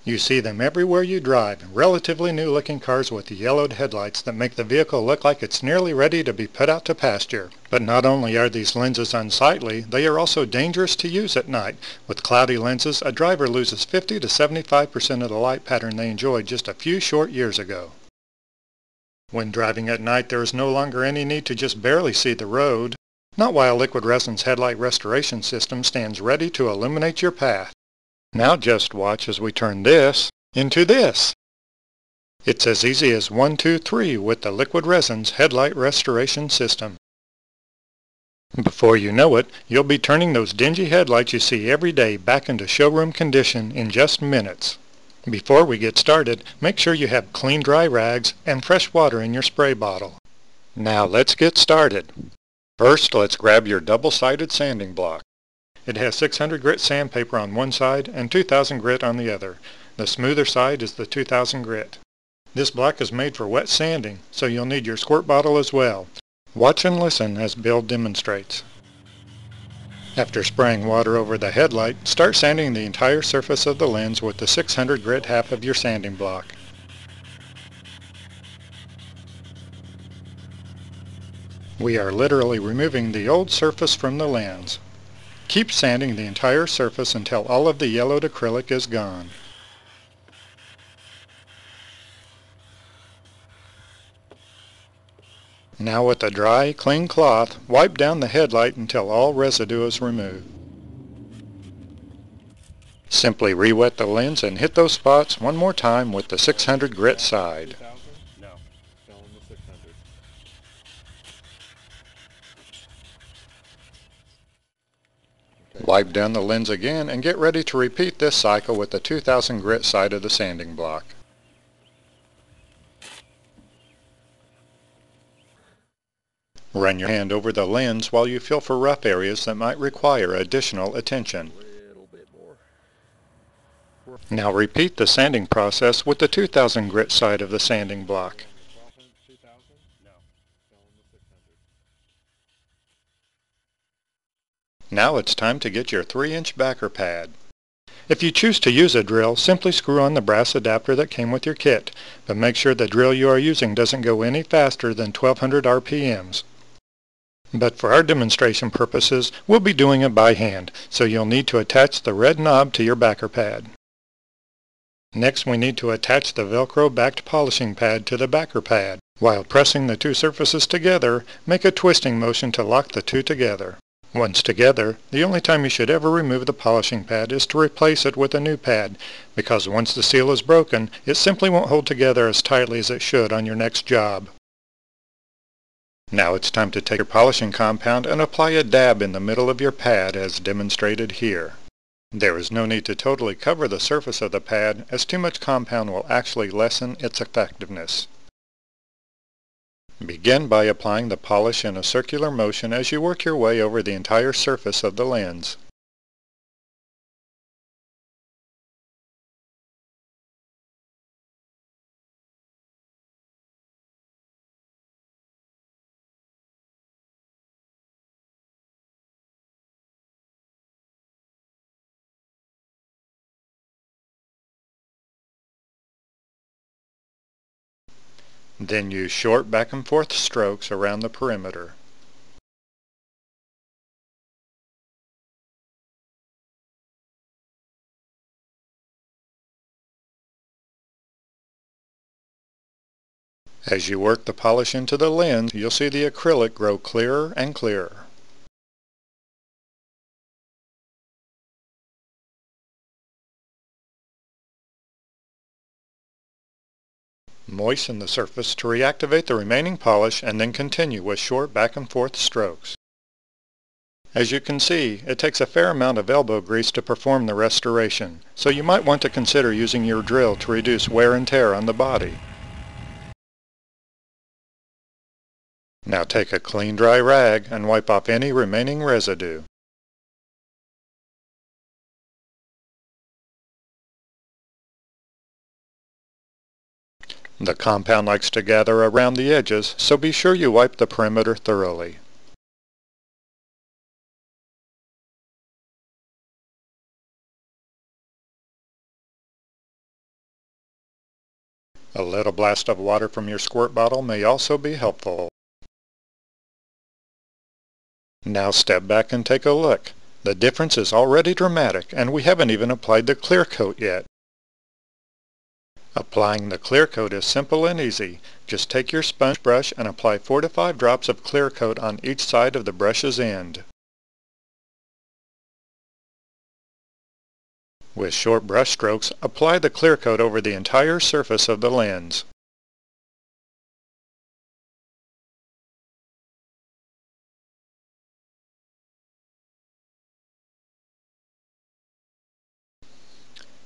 You see them everywhere you drive, relatively new looking cars with yellowed headlights that make the vehicle look like it's nearly ready to be put out to pasture. But not only are these lenses unsightly, they are also dangerous to use at night. With cloudy lenses, a driver loses 50 to 75% of the light pattern they enjoyed just a few short years ago. When driving at night, there is no longer any need to just barely see the road. Not while Liquid Resin's Headlight Restoration System stands ready to illuminate your path. Now just watch as we turn this into this. It's as easy as 1, 2, 3 with the Liquid Resin's Headlight Restoration System. Before you know it, you'll be turning those dingy headlights you see every day back into showroom condition in just minutes. Before we get started, make sure you have clean dry rags and fresh water in your spray bottle. Now let's get started. First, let's grab your double-sided sanding block. It has 600 grit sandpaper on one side and 2000 grit on the other. The smoother side is the 2000 grit. This block is made for wet sanding, so you'll need your squirt bottle as well. Watch and listen as Bill demonstrates. After spraying water over the headlight, start sanding the entire surface of the lens with the 600 grit half of your sanding block. We are literally removing the old surface from the lens. Keep sanding the entire surface until all of the yellowed acrylic is gone. Now with a dry, clean cloth, wipe down the headlight until all residue is removed. Simply re-wet the lens and hit those spots one more time with the 600 grit side. Wipe down the lens again and get ready to repeat this cycle with the 2000 grit side of the sanding block. Run your hand over the lens while you feel for rough areas that might require additional attention. Now repeat the sanding process with the 2000 grit side of the sanding block. Now it's time to get your 3-inch backer pad. If you choose to use a drill, simply screw on the brass adapter that came with your kit, but make sure the drill you are using doesn't go any faster than 1200 RPMs. But for our demonstration purposes, we'll be doing it by hand, so you'll need to attach the red knob to your backer pad. Next, we need to attach the Velcro-backed polishing pad to the backer pad. While pressing the two surfaces together, make a twisting motion to lock the two together. Once together, the only time you should ever remove the polishing pad is to replace it with a new pad, because once the seal is broken, it simply won't hold together as tightly as it should on your next job. Now it's time to take your polishing compound and apply a dab in the middle of your pad as demonstrated here. There is no need to totally cover the surface of the pad, as too much compound will actually lessen its effectiveness. Begin by applying the polish in a circular motion as you work your way over the entire surface of the lens. Then use short back and forth strokes around the perimeter. As you work the polish into the lens, you'll see the acrylic grow clearer and clearer. Moisten the surface to reactivate the remaining polish and then continue with short back and forth strokes. As you can see, it takes a fair amount of elbow grease to perform the restoration, so you might want to consider using your drill to reduce wear and tear on the body. Now take a clean dry rag and wipe off any remaining residue. The compound likes to gather around the edges, so be sure you wipe the perimeter thoroughly. A little blast of water from your squirt bottle may also be helpful. Now step back and take a look. The difference is already dramatic, and we haven't even applied the clear coat yet. Applying the clear coat is simple and easy. Just take your sponge brush and apply 4 to 5 drops of clear coat on each side of the brush's end. With short brush strokes, apply the clear coat over the entire surface of the lens.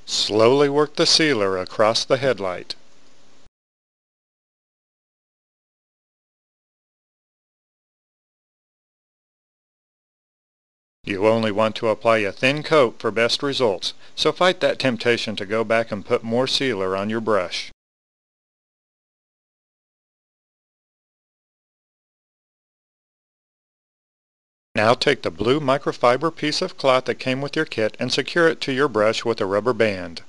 Slowly work the sealer across the headlight. You only want to apply a thin coat for best results, so fight that temptation to go back and put more sealer on your brush. Now take the blue microfiber piece of cloth that came with your kit and secure it to your brush with a rubber band.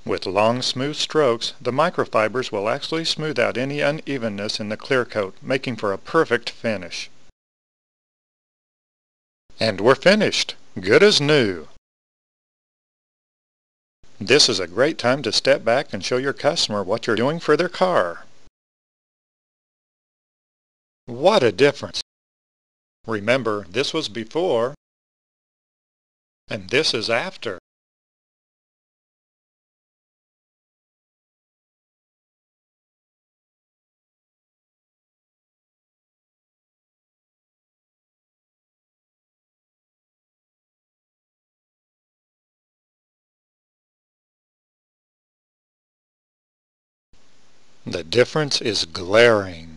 With long, smooth strokes, the microfibers will actually smooth out any unevenness in the clear coat, making for a perfect finish. And we're finished! Good as new! This is a great time to step back and show your customer what you're doing for their car. What a difference! Remember, this was before, and this is after. The difference is glaring.